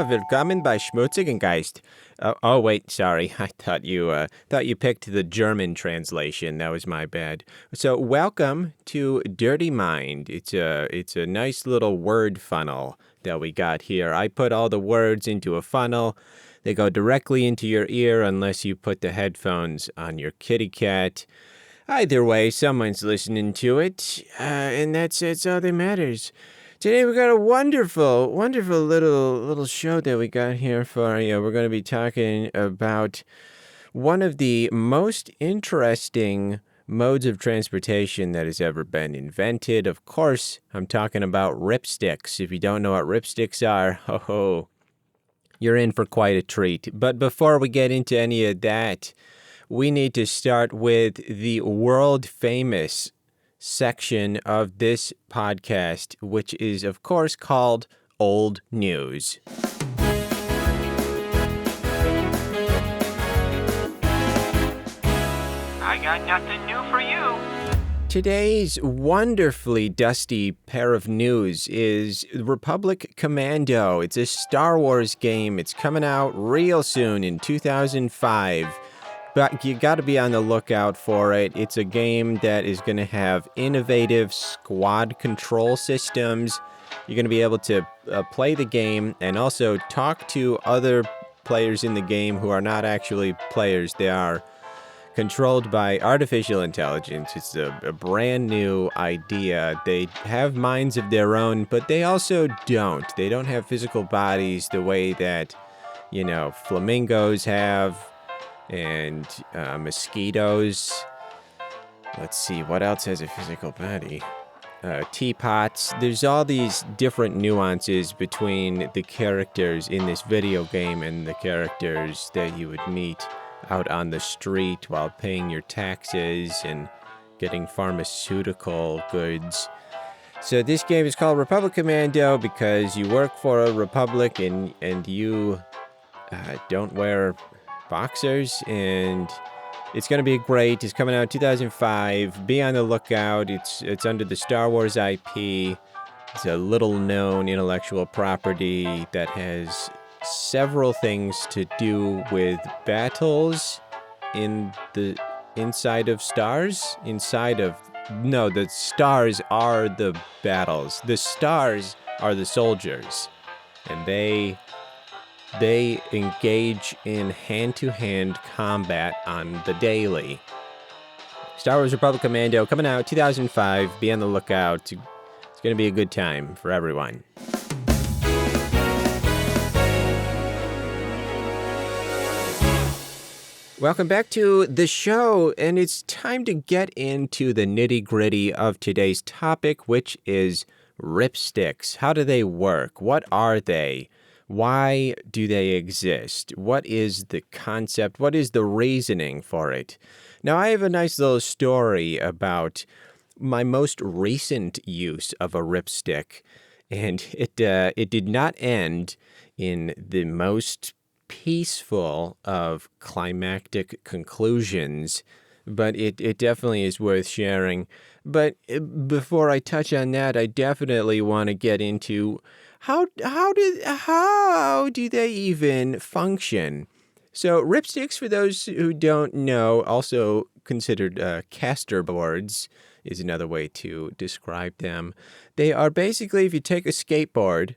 willkommen bei Schmutzigen Geist. Oh, wait, sorry. I thought you picked the German translation. That was my bad. So, welcome to Dirty Mind. It's a nice little word funnel that we got here. I put all the words into a funnel. They go directly into your ear unless you put the headphones on your kitty cat. Either way, someone's listening to it, and that's all that matters. Today we got a wonderful little show that we got here for you. We're going to be talking about one of the most interesting modes of transportation that has ever been invented. Of course, I'm talking about Ripstiks. If you don't know what Ripstiks are, you're in for quite a treat. But before we get into any of that, we need to start with the world-famous section of this podcast, which is, of course, called Old News. I got nothing new for you. Today's wonderfully dusty pair of news is Republic Commando. It's a Star Wars game. It's coming out real soon in 2005. But you got to be on the lookout for it. It's a game that is going to have innovative squad control systems. You're going to be able to play the game and also talk to other players in the game who are not actually players. They are controlled by artificial intelligence. It's a brand new idea. They have minds of their own, but they also don't. They don't have physical bodies the way that, flamingos have. And mosquitoes. Let's see, what else has a physical body? Teapots. There's all these different nuances between the characters in this video game and the characters that you would meet out on the street while paying your taxes and getting pharmaceutical goods. So this game is called Republic Commando because you work for a republic and you don't wear boxers, and it's going to be great. It's coming out in 2005. Be on the lookout. It's under the Star Wars IP. It's a little-known intellectual property that has several things to do with battles inside of stars. No, the stars are the battles. The stars are the soldiers, and they engage in hand-to-hand combat on the daily. Star Wars Republic Commando coming out 2005. Be on the lookout. It's going to be a good time for everyone. Welcome back to the show, and it's time to get into the nitty-gritty of today's topic, which is Ripstiks. How do they work? What are they? Why do they exist? What is the concept? What is the reasoning for it? Now, I have a nice little story about my most recent use of a Ripstik, and it did not end in the most peaceful of climactic conclusions, but it definitely is worth sharing. But before I touch on that, I definitely want to get into how do they even function? So Ripstiks, for those who don't know, also considered caster boards, is another way to describe them. They are basically, if you take a skateboard,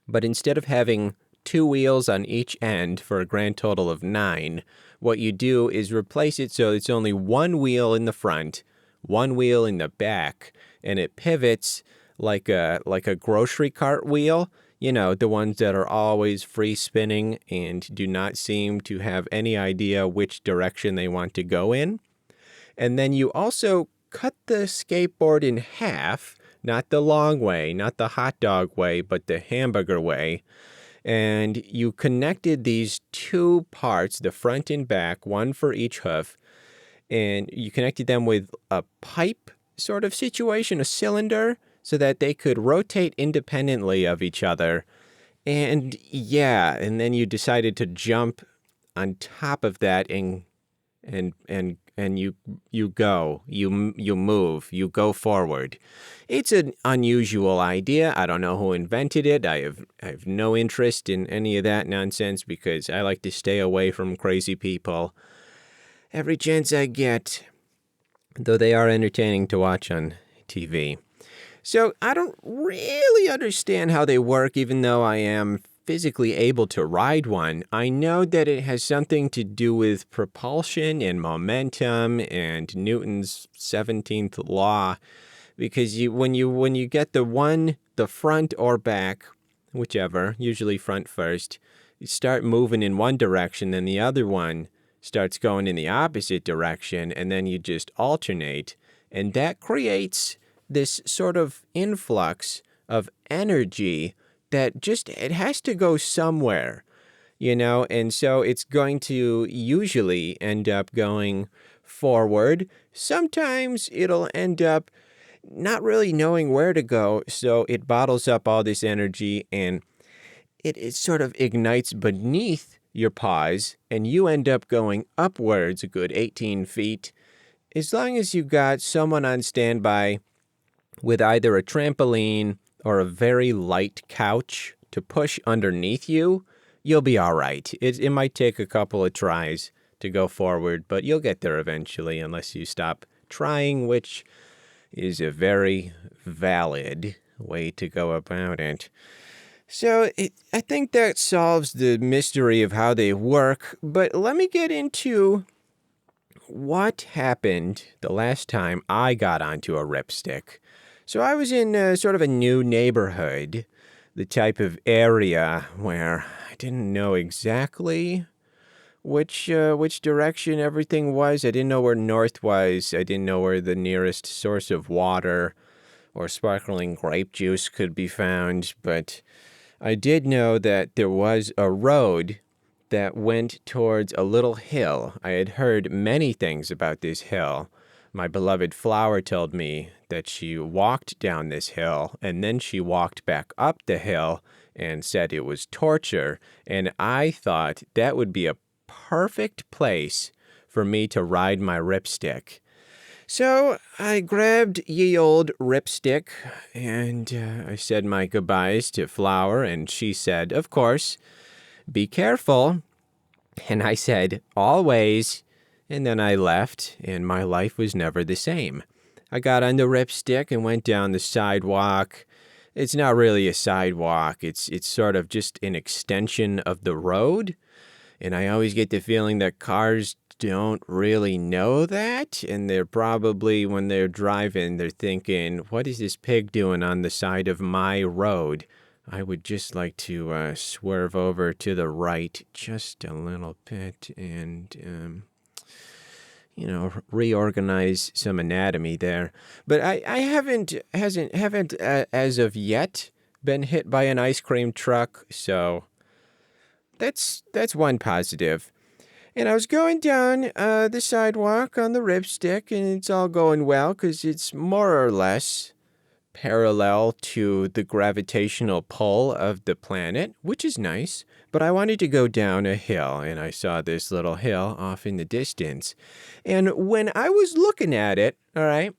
but instead of having 2 wheels on each end for a grand total of 9, what you do is replace it so it's only 1 wheel in the front, 1 wheel in the back, and it pivots like a grocery cart wheel, the ones that are always free spinning and do not seem to have any idea which direction they want to go in. And then you also cut the skateboard in half, not the long way, not the hot dog way, but the hamburger way. And you connected these 2 parts, the front and back, one for each hoof, and you connected them with a pipe sort of situation, a cylinder, so that they could rotate independently of each other. And then you decided to jump on top of that and and you go, you move, you go forward. It's an unusual idea. I don't know who invented it. I have no interest in any of that nonsense because I like to stay away from crazy people every chance I get, though they are entertaining to watch on TV. So I don't really understand how they work, even though I am physically able to ride one. I know that it has something to do with propulsion and momentum and Newton's 17th law, because when you get the front or back, whichever, usually front first, you start moving in one direction, then the other one starts going in the opposite direction, and then you just alternate, and that creates this sort of influx of energy that just, it has to go somewhere, and so it's going to usually end up going forward. Sometimes it'll end up not really knowing where to go, so it bottles up all this energy, and it sort of ignites beneath your paws, and you end up going upwards a good 18 feet. As long as you got someone on standby with either a trampoline or a very light couch to push underneath you, you'll be all right. It might take a couple of tries to go forward, but you'll get there eventually unless you stop trying, which is a very valid way to go about it. So I think that solves the mystery of how they work, but let me get into what happened the last time I got onto a Ripstik. So I was in sort of a new neighborhood, the type of area where I didn't know exactly which direction everything was. I didn't know where north was. I didn't know where the nearest source of water or sparkling grape juice could be found, but I did know that there was a road that went towards a little hill. I had heard many things about this hill. My beloved Flower told me that she walked down this hill, and then she walked back up the hill and said it was torture, and I thought that would be a perfect place for me to ride my Ripstik. So I grabbed ye old Ripstik, and I said my goodbyes to Flower, and she said, of course, be careful. And I said, always. And then I left, and my life was never the same. I got on the Ripstik and went down the sidewalk. It's not really a sidewalk. It's sort of just an extension of the road. And I always get the feeling that cars don't really know that. And they're probably, when they're driving, they're thinking, what is this pig doing on the side of my road? I would just like to swerve over to the right just a little bit and, reorganize some anatomy there. But I haven't as of yet been hit by an ice cream truck, so that's one positive. And I was going down the sidewalk on the Ripstik, and it's all going well because it's more or less parallel to the gravitational pull of the planet, which is nice. But I wanted to go down a hill, and I saw this little hill off in the distance. And when I was looking at it, all right,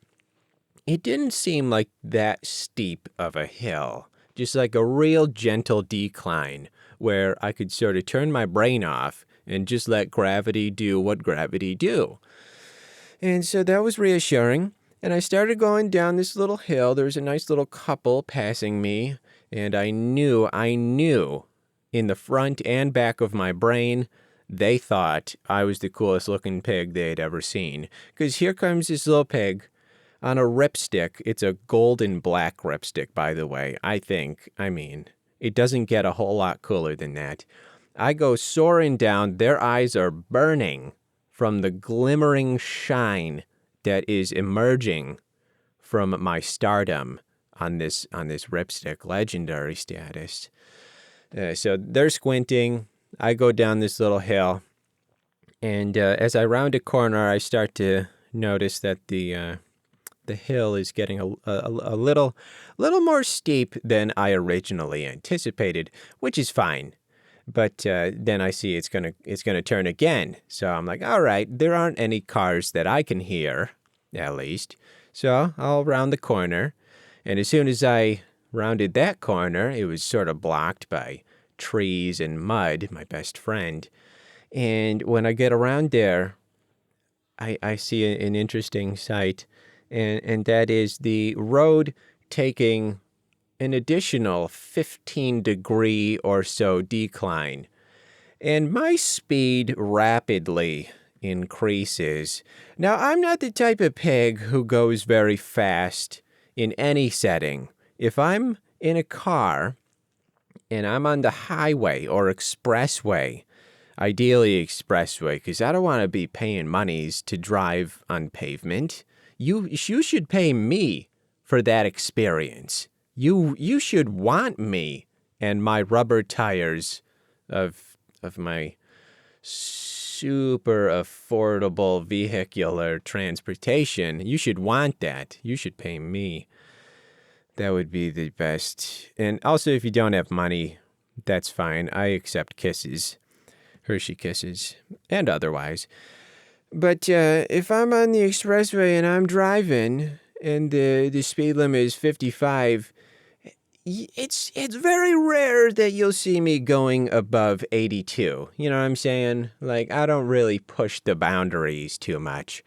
it didn't seem like that steep of a hill, just like a real gentle decline where I could sort of turn my brain off and just let gravity do what gravity do. And so that was reassuring. And I started going down this little hill. There was a nice little couple passing me, and I knew in the front and back of my brain, they thought I was the coolest looking pig they'd ever seen. Because here comes this little pig on a Ripstik. It's a golden black Ripstik, by the way, I think. I mean, it doesn't get a whole lot cooler than that. I go soaring down. Their eyes are burning from the glimmering shine that is emerging from my stardom on this Ripstik legendary status. So they're squinting. I go down this little hill, and as I round a corner, I start to notice that the hill is getting a little more steep than I originally anticipated, which is fine. But then I see it's gonna turn again. So I'm like, all right, there aren't any cars that I can hear, at least. So I'll round the corner. And as soon as I rounded that corner, it was sort of blocked by trees and mud, my best friend. And when I get around there, I see an interesting sight, and that is the road taking an additional 15-degree or so decline. And my speed rapidly increases. Now, I'm not the type of pig who goes very fast in any setting. If I'm in a car and I'm on the highway or expressway, ideally expressway, because I don't want to be paying monies to drive on pavement. You should pay me for that experience. You should want me and my rubber tires of my super affordable vehicular transportation. You should want that. You should pay me. That would be the best. And also, if you don't have money, that's fine. I accept kisses. Hershey kisses, and otherwise. But if I'm on the expressway and I'm driving and the speed limit is 55, it's very rare that you'll see me going above 82. You know what I'm saying? Like, I don't really push the boundaries too much.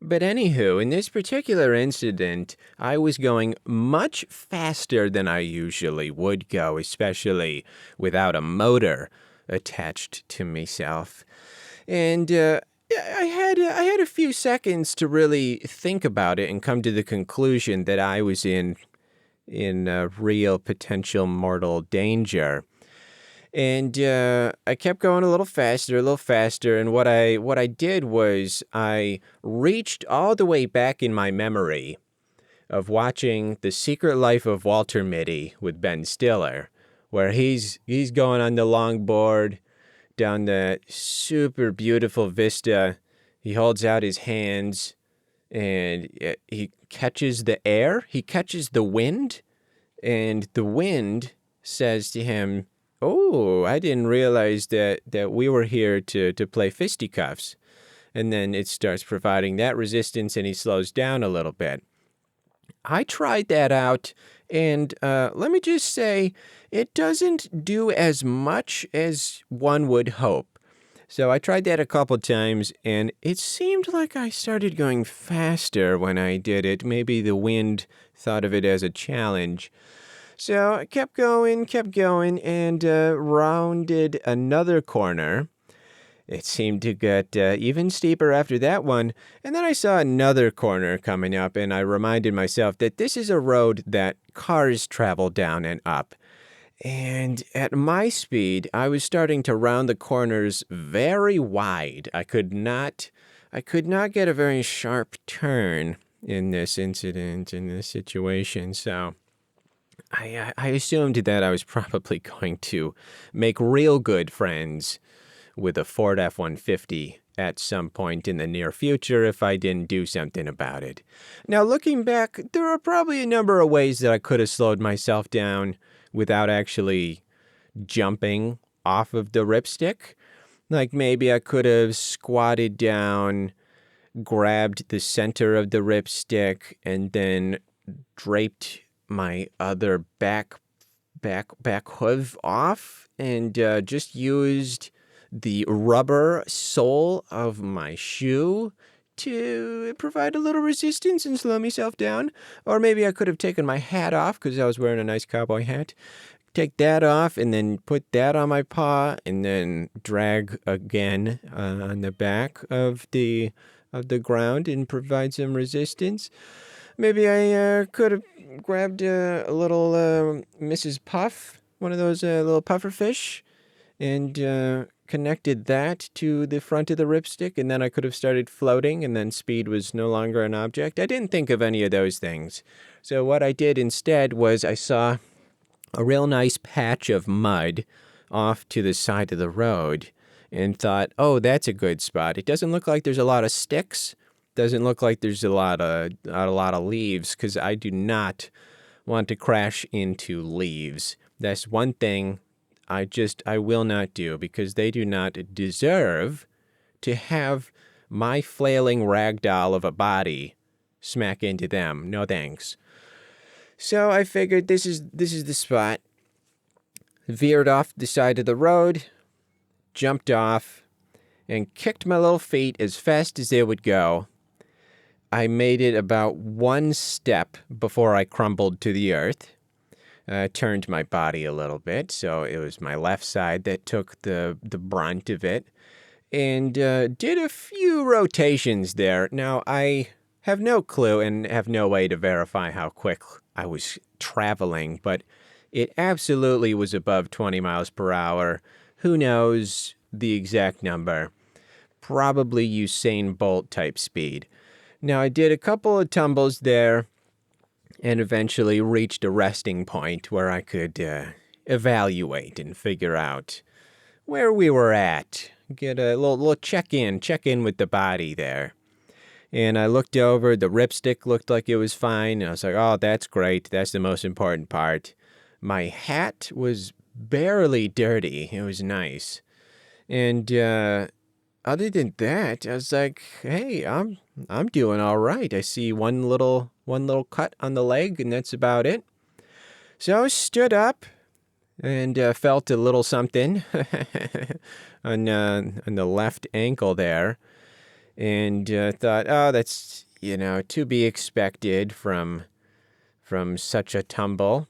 But anywho, in this particular incident, I was going much faster than I usually would go, especially without a motor attached to myself. And I had a few seconds to really think about it and come to the conclusion that I was in real potential mortal danger. And I kept going a little faster, and what I did was I reached all the way back in my memory of watching The Secret Life of Walter Mitty with Ben Stiller, where he's going on the longboard down the super beautiful vista. He holds out his hands, and he catches the air. He catches the wind, and the wind says to him, "Oh, I didn't realize that we were here to play fisticuffs." And then it starts providing that resistance, and he slows down a little bit. I tried that out, and let me just say, it doesn't do as much as one would hope. So I tried that a couple times, and it seemed like I started going faster when I did it. Maybe the wind thought of it as a challenge. So I kept going, and rounded another corner. It seemed to get even steeper after that one, and then I saw another corner coming up, and I reminded myself that this is a road that cars travel down and up. And at my speed, I was starting to round the corners very wide. I could not get a very sharp turn in this incident, in this situation, so I assumed that I was probably going to make real good friends with a Ford F-150 at some point in the near future if I didn't do something about it. Now, looking back, there are probably a number of ways that I could have slowed myself down without actually jumping off of the Ripstick. Like maybe I could have squatted down, grabbed the center of the Ripstick, and then draped my other back hoof off and just used the rubber sole of my shoe to provide a little resistance and slow myself down. Or maybe I could have taken my hat off because I was wearing a nice cowboy hat. Take that off and then put that on my paw and then drag again on the back of the ground and provide some resistance. Maybe I could have grabbed a little Mrs. Puff, one of those little puffer fish, and connected that to the front of the Ripstick, and then I could have started floating, and then speed was no longer an object. I didn't think of any of those things. So what I did instead was I saw a real nice patch of mud off to the side of the road and thought, oh, that's a good spot. It doesn't look like there's a lot of sticks. Doesn't look like there's a lot of leaves, because I do not want to crash into leaves. That's one thing I will not do, because they do not deserve to have my flailing ragdoll of a body smack into them. No thanks. So I figured this is the spot. Veered off the side of the road, jumped off, and kicked my little feet as fast as they would go. I made it about one step before I crumbled to the earth. Turned my body a little bit, so it was my left side that took the brunt of it, and did a few rotations there. Now, I have no clue and have no way to verify how quick I was traveling, but it absolutely was above 20 miles per hour. Who knows the exact number? Probably Usain Bolt type speed. Now, I did a couple of tumbles there and eventually reached a resting point where I could evaluate and figure out where we were at. Get a little check-in with the body there. And I looked over, the Ripstik looked like it was fine. And I was like, oh, that's great. That's the most important part. My hat was barely dirty. It was nice. And other than that, I was like, hey, I'm doing all right. I see one little cut on the leg, and that's about it. So I stood up and felt a little something on the left ankle there, and thought, oh, that's to be expected from such a tumble.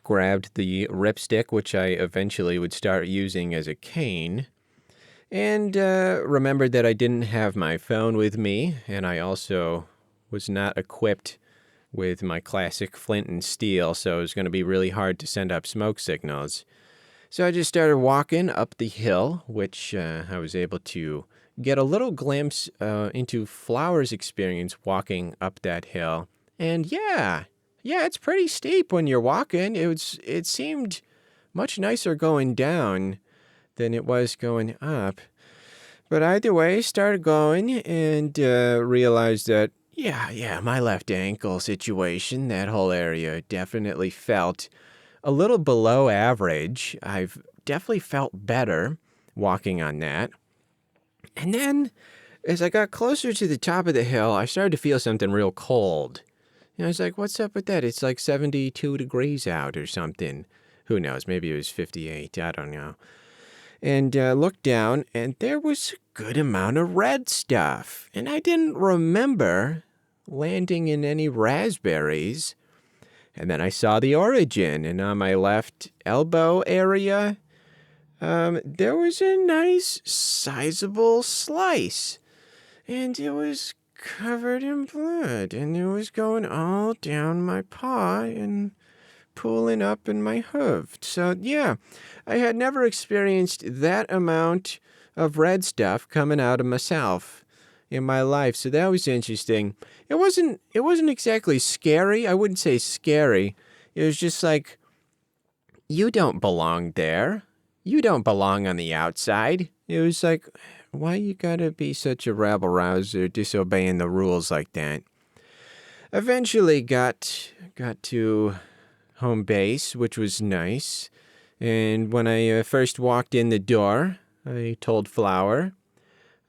Grabbed the Ripstik, which I eventually would start using as a cane, and remembered that I didn't have my phone with me, and I also was not equipped with my classic flint and steel, so it was going to be really hard to send up smoke signals. So I just started walking up the hill, which I was able to get a little glimpse into Flower's experience walking up that hill. And yeah, it's pretty steep when you're walking. It seemed much nicer going down than it was going up. But either way, started going and realized that, yeah, my left ankle situation, that whole area definitely felt a little below average. I've definitely felt better walking on that. And then, as I got closer to the top of the hill, I started to feel something real cold. And I was like, what's up with that? It's like 72 degrees out or something. Who knows? Maybe it was 58. I don't know. And looked down, and there was a good amount of red stuff. And I didn't remember landing in any raspberries. And then I saw the origin, and on my left elbow area, there was a nice, sizable slice. And it was covered in blood, and it was going all down my paw and pooling up in my hoof. So, yeah, I had never experienced that amount of red stuff coming out of myself in my life. So that was interesting. It wasn't exactly scary. I wouldn't say scary. It was just like, you don't belong there. You don't belong on the outside. It was like, why you gotta be such a rabble-rouser disobeying the rules like that? Eventually got to home base, which was nice. And when I first walked in the door, I told Flower,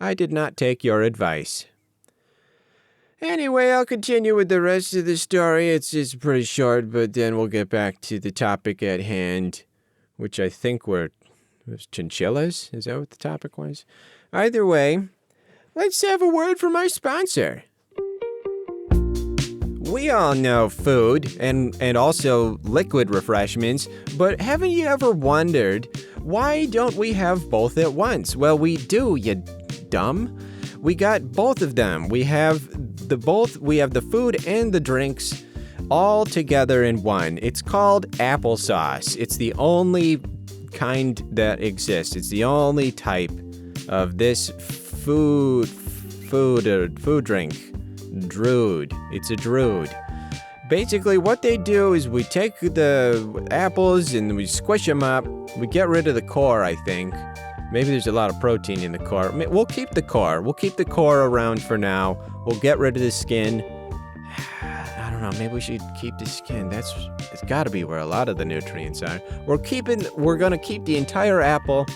I did not take your advice. Anyway, I'll continue with the rest of the story. It's pretty short, but then we'll get back to the topic at hand, which I think was chinchillas. Is that what the topic was? Either way, let's have a word from our sponsor. We all know food and also liquid refreshments, but haven't you ever wondered, why don't we have both at once? Well, we do, you dumb. We got both of them. We have the food and the drinks all together in one. It's called Applesauce. It's the only kind that exists. It's the only type of this food drink. Druid. It's a druid. Basically, what they do is we take the apples and we squish them up. We get rid of the core, I think. Maybe there's a lot of protein in the core. We'll keep the core. We'll keep the core around for now. We'll get rid of the skin. I don't don't know, maybe we should keep the skin. It's got to be where a lot of the nutrients are. We're going to keep the entire apple.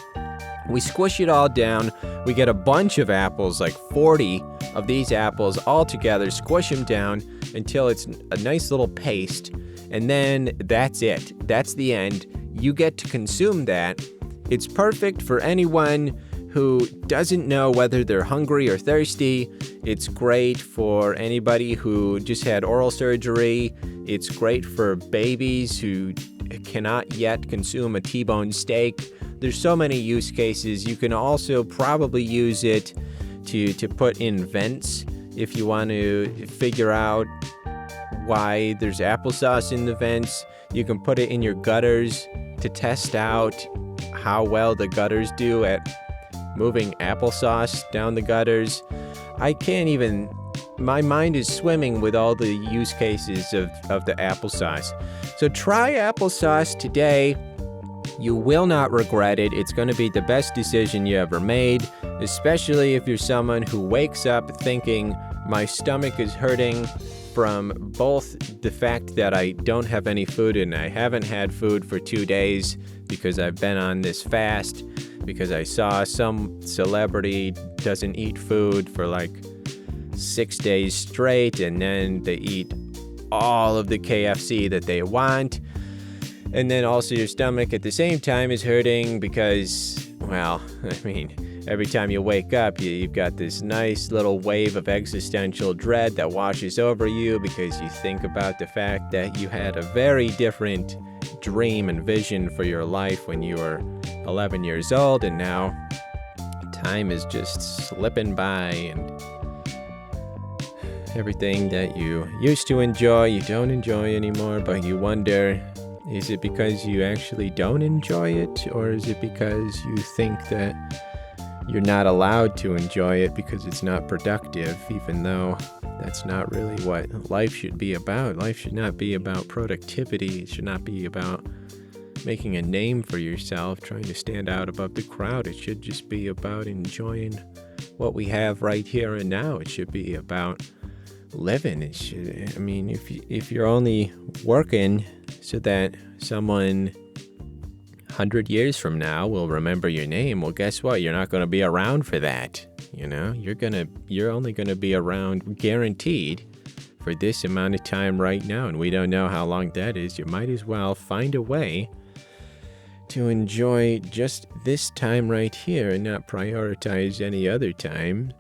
We squish it all down. We get a bunch of apples, like 40 of these apples all together, squish them down until it's a nice little paste. And then that's it. That's the end. You get to consume that. It's perfect for anyone who doesn't know whether they're hungry or thirsty. It's great for anybody who just had oral surgery. It's great for babies who cannot yet consume a T-bone steak. There's so many use cases. You can also probably use it to put in vents if you want to figure out why there's applesauce in the vents. You can put it in your gutters to test out how well the gutters do at moving applesauce down the gutters. My mind is swimming with all the use cases of the applesauce. So try applesauce today. You will not regret it. It's going to be the best decision you ever made, especially if you're someone who wakes up thinking, my stomach is hurting from both the fact that I don't have any food and I haven't had food for 2 days because I've been on this fast, because I saw some celebrity doesn't eat food for like 6 days straight, and then they eat all of the KFC that they want. And then also your stomach at the same time is hurting because, well, every time you wake up, you've got this nice little wave of existential dread that washes over you because you think about the fact that you had a very different dream and vision for your life when you were 11 years old, and now time is just slipping by, and everything that you used to enjoy, you don't enjoy anymore, but you wonder, is it because you actually don't enjoy it, or is it because you think that you're not allowed to enjoy it because it's not productive, even though that's not really what life should be about. Life should not be about productivity. It should not be about making a name for yourself, trying to stand out above the crowd. It should just be about enjoying what we have right here and now. It should be about living. If you're only working so that someone 100 years from now will remember your name, well, guess what? You're not going to be around for that. You're only going to be around, guaranteed, for this amount of time right now, and we don't know how long that is. You might as well find a way to enjoy just this time right here and not prioritize any other time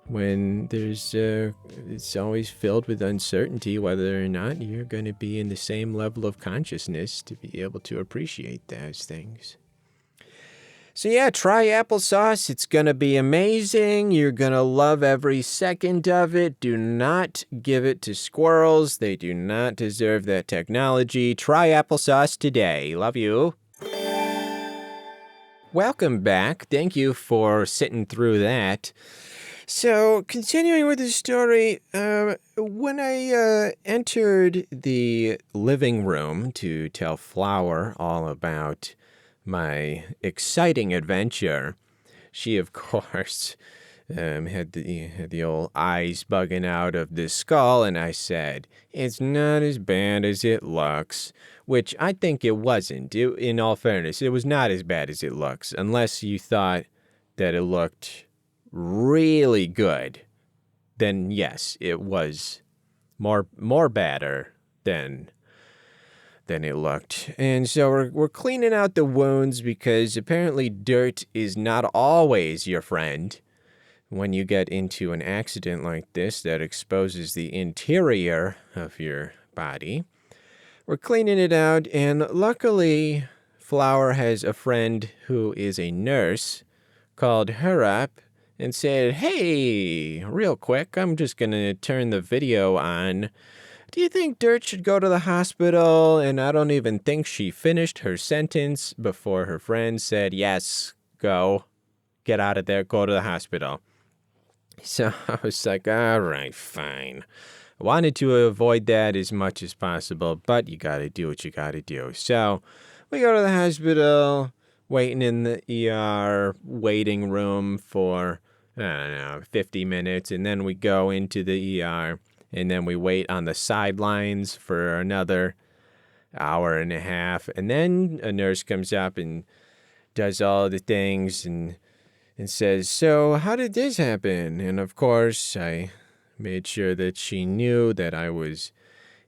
when it's always filled with uncertainty whether or not you're going to be in the same level of consciousness to be able to appreciate those things. So yeah, try applesauce. It's going to be amazing. You're going to love every second of it. Do not give it to squirrels. They do not deserve that technology. Try applesauce today. Love you. Welcome back. Thank you for sitting through that. So, continuing with the story, when I entered the living room to tell Flower all about my exciting adventure, she, of course, had the old eyes bugging out of the skull, and I said, "It's not as bad as it looks," which I think it wasn't. In all fairness, it was not as bad as it looks, unless you thought that it looked really good. Then yes, it was more badder than it looked. And so we're cleaning out the wounds because apparently dirt is not always your friend when you get into an accident like this that exposes the interior of your body. We're cleaning it out, and luckily Flower has a friend who is a nurse, called her up and said, "Hey, real quick, I'm just going to turn the video on. Do you think Dirt should go to the hospital?" And I don't even think she finished her sentence before her friend said, "Yes, go. Get out of there. Go to the hospital." So I was like, all right, fine. I wanted to avoid that as much as possible, but you got to do what you got to do. So we go to the hospital, waiting in the ER waiting room for, 50 minutes, and then we go into the ER. And then we wait on the sidelines for another hour and a half. And then a nurse comes up and does all the things and says, "So how did this happen?" And of course, I made sure that she knew that I was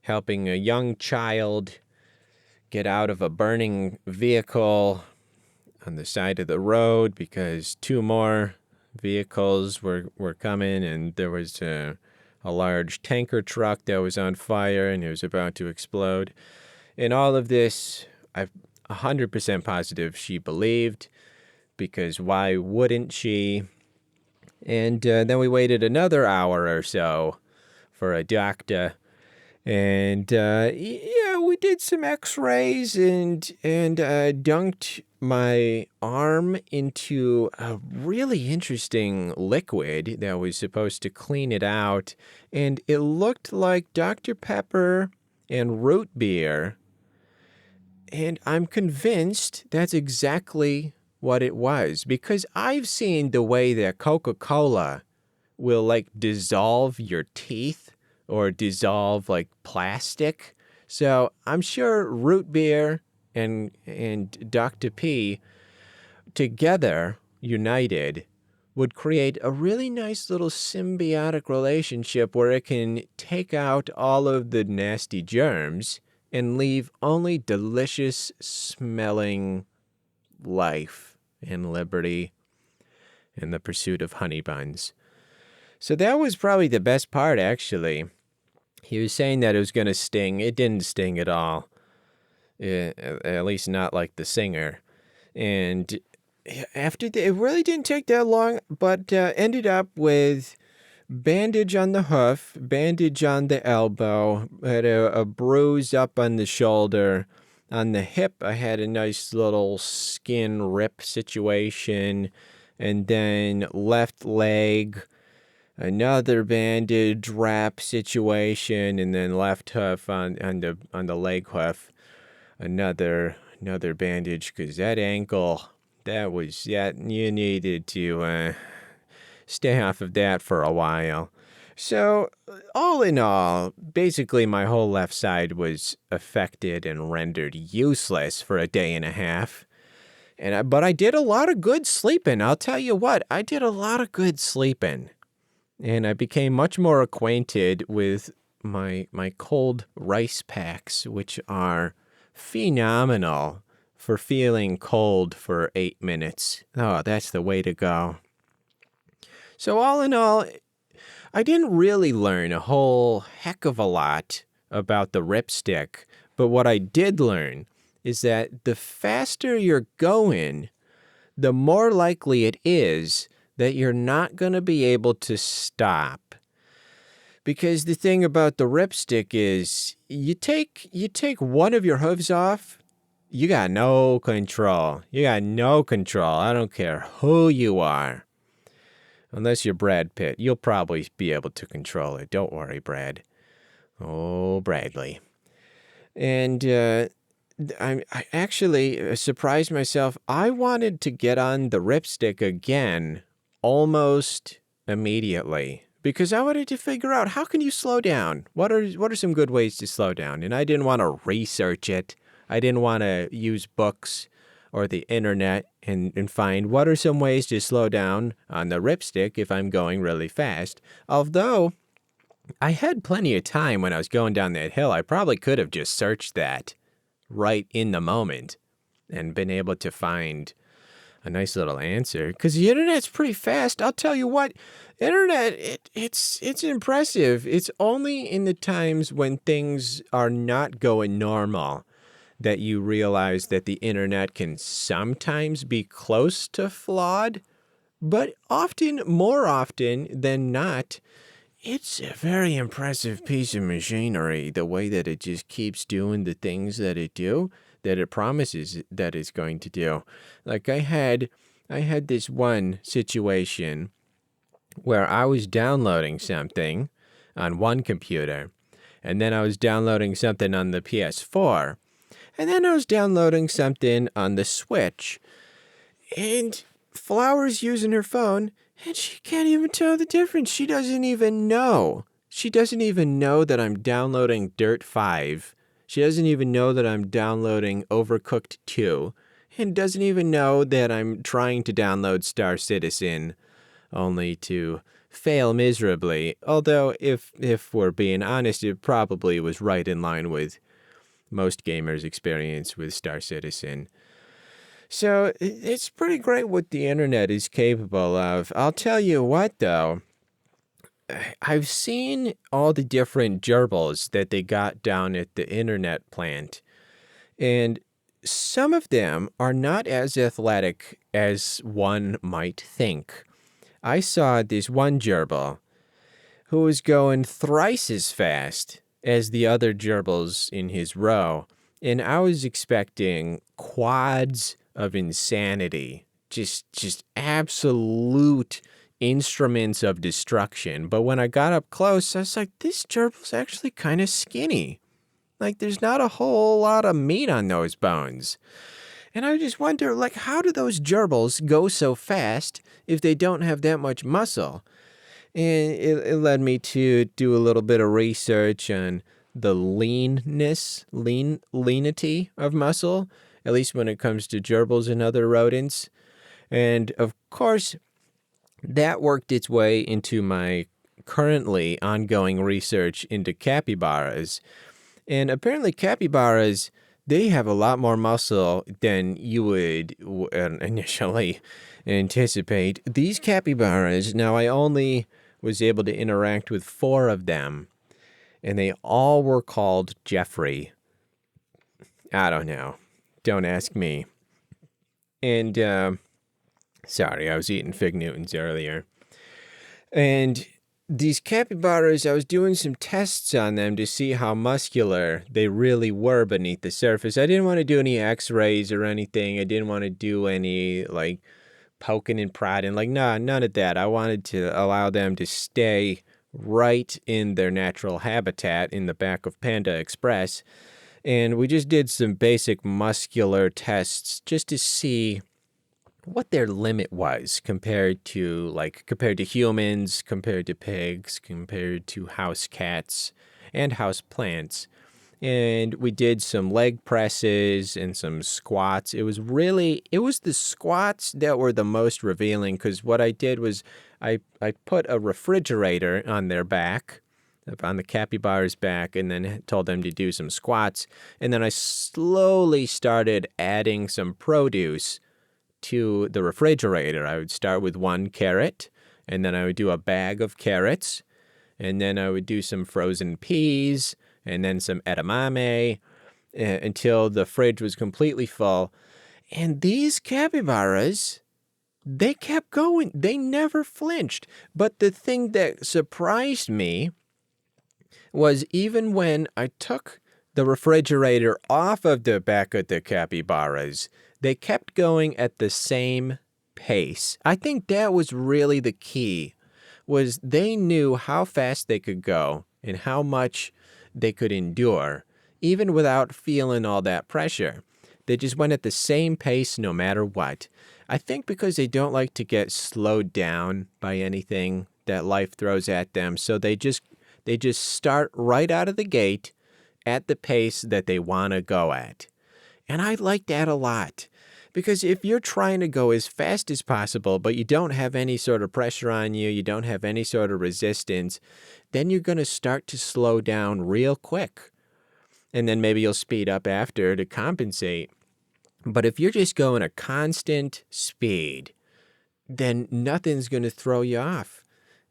helping a young child get out of a burning vehicle on the side of the road because 2 more vehicles were coming, and there was a large tanker truck that was on fire and it was about to explode. And all of this, I'm 100% positive she believed, because why wouldn't she? And then we waited another hour or so for a doctor. And we did some x-rays and dunked my arm into a really interesting liquid that was supposed to clean it out. And it looked like Dr. Pepper and root beer. And I'm convinced that's exactly what it was, because I've seen the way that Coca-Cola will like dissolve your teeth or dissolve like plastic. So I'm sure root beer and Dr. P together, united, would create a really nice little symbiotic relationship where it can take out all of the nasty germs and leave only delicious smelling life and liberty and the pursuit of honey buns. So that was probably the best part, actually. He was saying that it was going to sting. It didn't sting at all. At least not like the singer. And after it really didn't take that long, but ended up with bandage on the hoof, bandage on the elbow, had a bruise up on the shoulder. On the hip, I had a nice little skin rip situation. And then left leg, another bandage wrap situation. And then left hoof on the leg hoof, another bandage, because that ankle, you needed to stay off of that for a while. So, all in all, basically my whole left side was affected and rendered useless for a day and a half. But I did a lot of good sleeping. I'll tell you what, I did a lot of good sleeping. And I became much more acquainted with my cold rice packs, which are phenomenal for feeling cold for 8 minutes. Oh, that's the way to go. So all in all, I didn't really learn a whole heck of a lot about the Ripstik, but what I did learn is that the faster you're going, the more likely it is that you're not going to be able to stop. Because the thing about the Ripstik is, you take one of your hooves off, you got no control. You got no control. I don't care who you are. Unless you're Brad Pitt, you'll probably be able to control it. Don't worry, Brad. Oh, Bradley. And I actually surprised myself. I wanted to get on the Ripstik again almost immediately, because I wanted to figure out, how can you slow down? What are some good ways to slow down? And I didn't want to research it. I didn't want to use books or the internet and find what are some ways to slow down on the Ripstik if I'm going really fast. Although I had plenty of time when I was going down that hill. I probably could have just searched that right in the moment and been able to find a nice little answer, because the internet's pretty fast. I'll tell you what, internet, it's impressive. It's only in the times when things are not going normal that you realize that the internet can sometimes be close to flawed, but more often than not, it's a very impressive piece of machinery, the way that it just keeps doing the things that it promises that it's going to do. Like I had this one situation where I was downloading something on one computer, and then I was downloading something on the PS4, and then I was downloading something on the Switch, and Flower's using her phone, and she can't even tell the difference. She doesn't even know. She doesn't even know that I'm downloading Dirt 5. She doesn't even know that I'm downloading Overcooked 2. And doesn't even know that I'm trying to download Star Citizen, only to fail miserably. Although, if we're being honest, it probably was right in line with most gamers' experience with Star Citizen. So it's pretty great what the internet is capable of. I'll tell you what, though. I've seen all the different gerbils that they got down at the internet plant. And some of them are not as athletic as one might think. I saw this one gerbil who was going thrice as fast as the other gerbils in his row. And I was expecting quads of insanity, just absolute instruments of destruction. But when I got up close, I was like, this gerbil's actually kind of skinny. Like, there's not a whole lot of meat on those bones. And I just wonder, like, how do those gerbils go so fast if they don't have that much muscle? And it led me to do a little bit of research on the leanity of muscle, at least when it comes to gerbils and other rodents. And, of course, that worked its way into my currently ongoing research into capybaras. And apparently capybaras, they have a lot more muscle than you would initially anticipate. These capybaras, now I only was able to interact with 4 of them, and they all were called Jeffrey. I don't know. Don't ask me. And, sorry, I was eating Fig Newtons earlier. And these capybaras, I was doing some tests on them to see how muscular they really were beneath the surface. I didn't want to do any x-rays or anything. I didn't want to do any, like, poking and prodding. Like, nah, none of that. I wanted to allow them to stay right in their natural habitat in the back of Panda Express. And we just did some basic muscular tests just to see what their limit was compared to humans, compared to pigs, compared to house cats and house plants. And we did some leg presses and some squats. It was the squats that were the most revealing, because what I did was I put a refrigerator on their back, on the capybara's back, and then told them to do some squats. And then I slowly started adding some produce to the refrigerator. I would start with 1 carrot, and then I would do a bag of carrots, and then I would do some frozen peas, and then some edamame, until the fridge was completely full. And these capybaras, they kept going. They never flinched. But the thing that surprised me was even when I took the refrigerator off of the back of the capybaras, they kept going at the same pace. I think that was really the key, was they knew how fast they could go and how much they could endure, even without feeling all that pressure. They just went at the same pace no matter what. I think because they don't like to get slowed down by anything that life throws at them, so they just start right out of the gate at the pace that they want to go at. And I like that a lot, because if you're trying to go as fast as possible, but you don't have any sort of pressure on you, you don't have any sort of resistance, then you're going to start to slow down real quick. And then maybe you'll speed up after to compensate. But if you're just going a constant speed, then nothing's going to throw you off.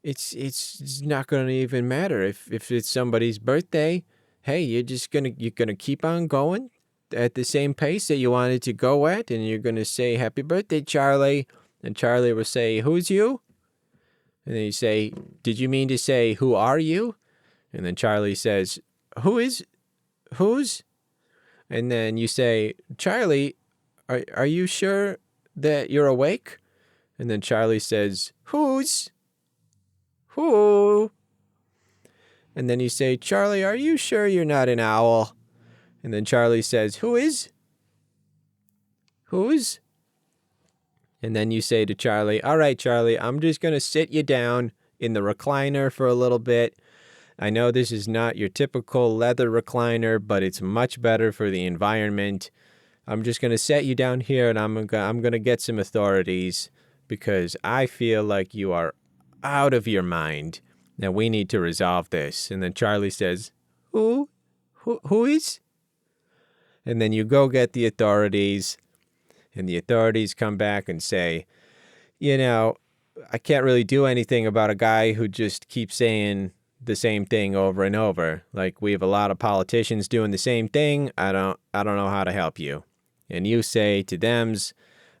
It's not going to even matter if it's somebody's birthday. Hey, you're gonna keep on going at the same pace that you wanted to go at, and you're gonna say, "Happy birthday, Charlie," and Charlie will say, "Who's you?" And then you say, "Did you mean to say, who are you?" And then Charlie says, who's? And then you say, "Charlie, are you sure that you're awake?" And then Charlie says, "Who's? Who?" And then you say, "Charlie, are you sure you're not an owl?" And then Charlie says, Who's? And then you say to Charlie, "All right, Charlie, I'm just going to sit you down in the recliner for a little bit. I know this is not your typical leather recliner, but it's much better for the environment. I'm just going to set you down here, and I'm going to get some authorities because I feel like you are out of your mind. Now, we need to resolve this. And then Charlie says, Who is? And then you go get the authorities, and the authorities come back and say, I can't really do anything about a guy who just keeps saying the same thing over and over. Like, we have a lot of politicians doing the same thing. I don't know how to help you. And you say to thems,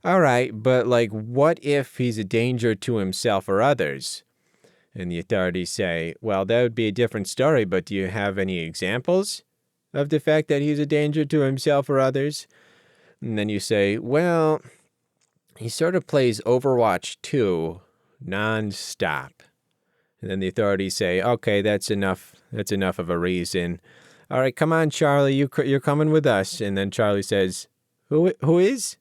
all right, but like, what if he's a danger to himself or others? And the authorities say, well, that would be a different story, but do you have any examples of the fact that he's a danger to himself or others? And then you say, well, he sort of plays Overwatch 2 nonstop. And then the authorities say, okay, that's enough. That's enough of a reason. All right, come on, Charlie, you're coming with us. And then Charlie says, Who is?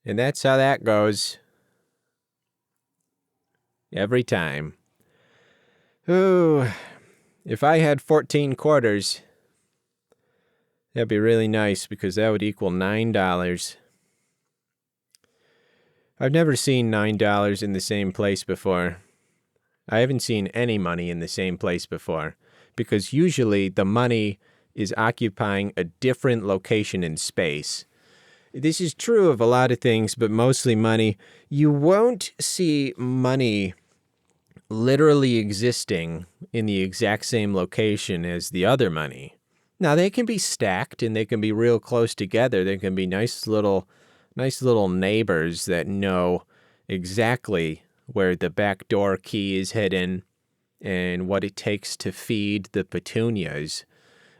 And that's how that goes. Every time. Ooh, if I had 14 quarters, that'd be really nice because that would equal $9. I've never seen $9 in the same place before. I haven't seen any money in the same place before because usually the money is occupying a different location in space. This is true of a lot of things, but mostly money. You won't see money literally existing in the exact same location as the other money. Now, they can be stacked and they can be real close together. They can be nice little neighbors that know exactly where the back door key is hidden and what it takes to feed the petunias.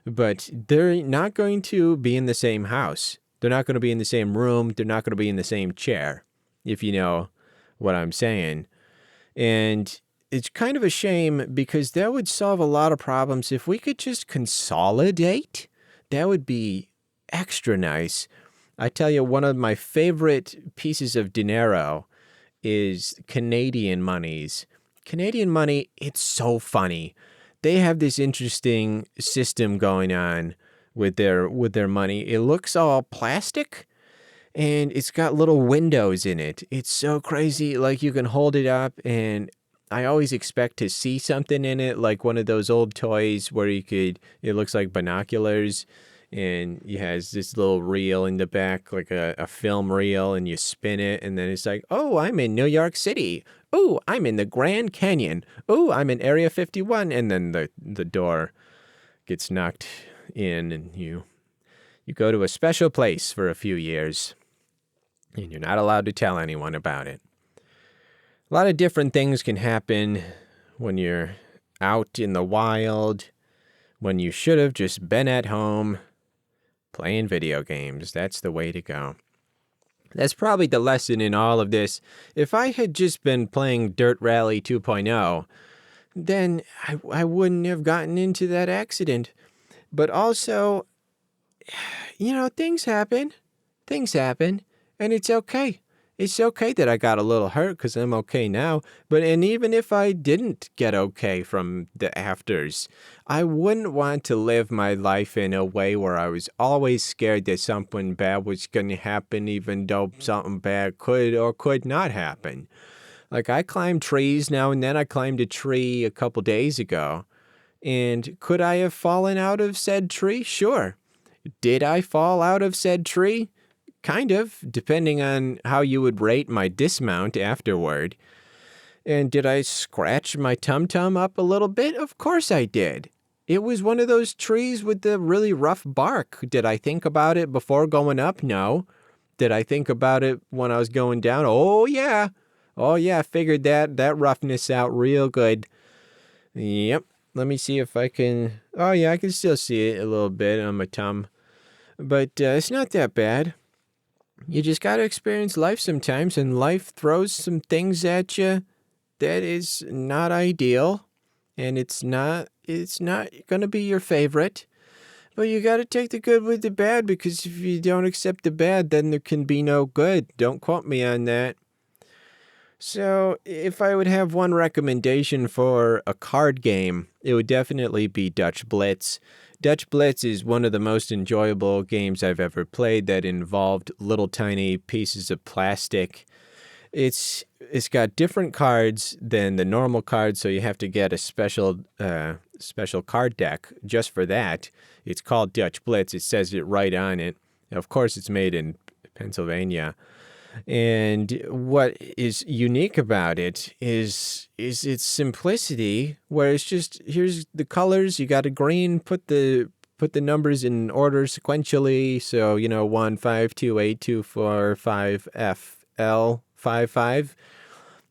But they're not going to be in the same house. They're not going to be in the same room. They're not going to be in the same chair, if you know what I'm saying. And it's kind of a shame because that would solve a lot of problems. If we could just consolidate, that would be extra nice. I tell you, one of my favorite pieces of dinero is Canadian monies. Canadian money, it's so funny. They have this interesting system going on with their money. It looks all plastic and it's got little windows in it. It's so crazy. Like you can hold it up and I always expect to see something in it, like one of those old toys where it looks like binoculars and it has this little reel in the back, like a film reel, and you spin it and then it's like, oh, I'm in New York City. Oh, I'm in the Grand Canyon. Oh, I'm in Area 51. And then the door gets knocked in and you go to a special place for a few years and you're not allowed to tell anyone about it. A lot of different things can happen when you're out in the wild, when you should have just been at home playing video games. That's the way to go. That's probably the lesson in all of this. If I had just been playing Dirt Rally 2.0, then I wouldn't have gotten into that accident. But also, things happen. Things happen, and it's okay. It's okay that I got a little hurt because I'm okay now. And even if I didn't get okay from the afters, I wouldn't want to live my life in a way where I was always scared that something bad was going to happen, even though something bad could or could not happen. Like I climb trees now and then. I climbed a tree a couple days ago. And could I have fallen out of said tree? Sure. Did I fall out of said tree? Kind of, depending on how you would rate my dismount afterward. And did I scratch my tum-tum up a little bit? Of course I did. It was one of those trees with the really rough bark. Did I think about it before going up? No. Did I think about it when I was going down? Oh, yeah. I figured that roughness out real good. Yep. Let me see if I can... Oh, yeah, I can still see it a little bit on my tum. But it's not that bad. You just got to experience life sometimes, and life throws some things at you that is not ideal, and it's not going to be your favorite. But you got to take the good with the bad, because if you don't accept the bad, then there can be no good. Don't quote me on that. So, if I would have one recommendation for a card game, it would definitely be Dutch Blitz. Dutch Blitz is one of the most enjoyable games I've ever played that involved little tiny pieces of plastic. It's got different cards than the normal cards, so you have to get a special card deck just for that. It's called Dutch Blitz. It says it right on it. Of course, it's made in Pennsylvania. And what is unique about it is its simplicity, where it's just, here's the colors, you got a green, put the numbers in order sequentially, so 1 5 2 8 2 4 5 F L 5 5,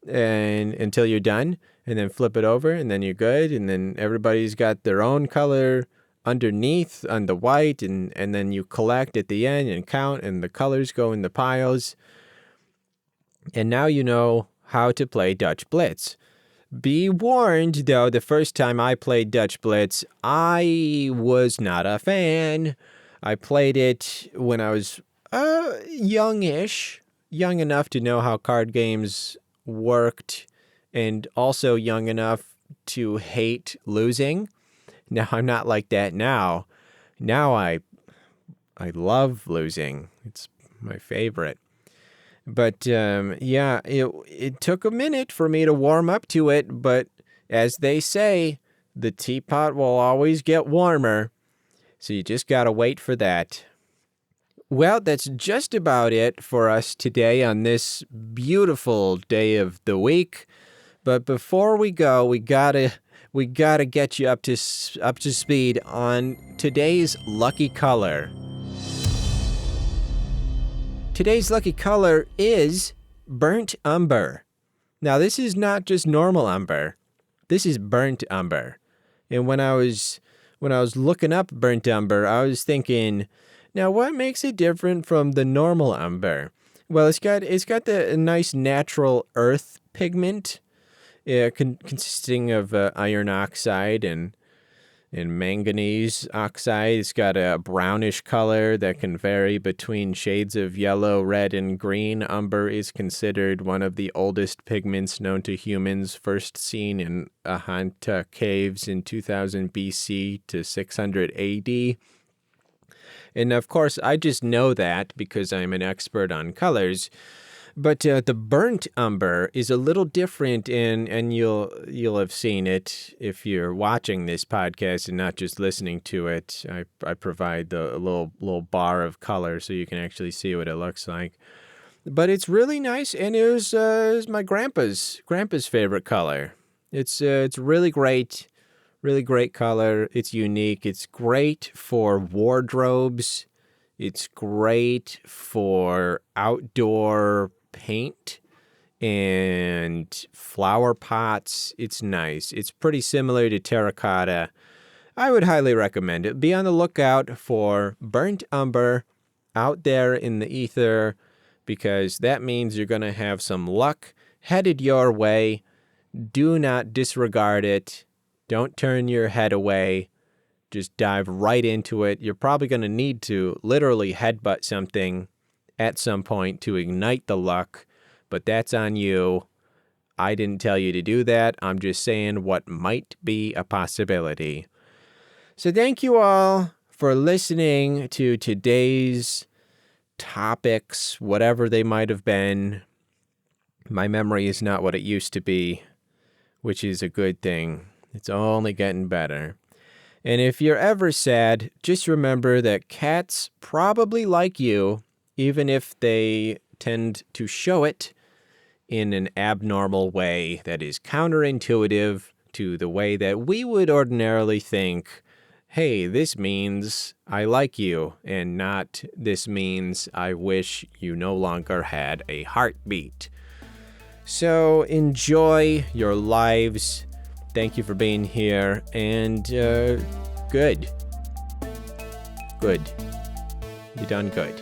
and until you're done, and then flip it over, and then you're good, and then everybody's got their own color underneath on the white, and then you collect at the end and count, and the colors go in the piles. And now you know how to play Dutch Blitz. Be warned, though, the first time I played Dutch Blitz, I was not a fan. I played it when I was youngish, young enough to know how card games worked, and also young enough to hate losing. Now, I'm not like that now. Now I love losing. It's my favorite. But, it took a minute for me to warm up to it, but as they say, the teapot will always get warmer, so you just gotta wait for that. Well, that's just about it for us today on this beautiful day of the week. But before we go, we gotta get you up to speed on today's lucky color. Today's lucky color is burnt umber. Now, this is not just normal umber. This is burnt umber. And when I was looking up burnt umber, I was thinking, now what makes it different from the normal umber? Well, it's got the nice natural earth pigment, consisting of iron oxide and manganese oxide. It's got a brownish color that can vary between shades of yellow, red, and green. Umber is considered one of the oldest pigments known to humans, first seen in Ahanta caves in 2000 BC to 600 AD. And of course, I just know that because I'm an expert on colors. But the burnt umber is a little different, and you'll have seen it if you're watching this podcast and not just listening to it. I provide a little bar of color so you can actually see what it looks like. But it's really nice, and it was my grandpa's favorite color. It's really great color. It's unique. It's great for wardrobes. It's great for outdoor paint and flower pots. It's nice. It's pretty similar to terracotta. I would highly recommend it. Be on the lookout for burnt umber out there in the ether, because that means you're going to have some luck headed your way. Do not disregard it. Don't turn your head away. Just dive right into it. You're probably going to need to literally headbutt something at some point to ignite the luck, but that's on you. I didn't tell you to do that. I'm just saying what might be a possibility. So thank you all for listening to today's topics, whatever they might have been. My memory is not what it used to be, which is a good thing. It's only getting better. And if you're ever sad, just remember that cats probably like you, even if they tend to show it in an abnormal way that is counterintuitive to the way that we would ordinarily think, hey, this means I like you, and not this means I wish you no longer had a heartbeat. So enjoy your lives. Thank you for being here, and good. You done good.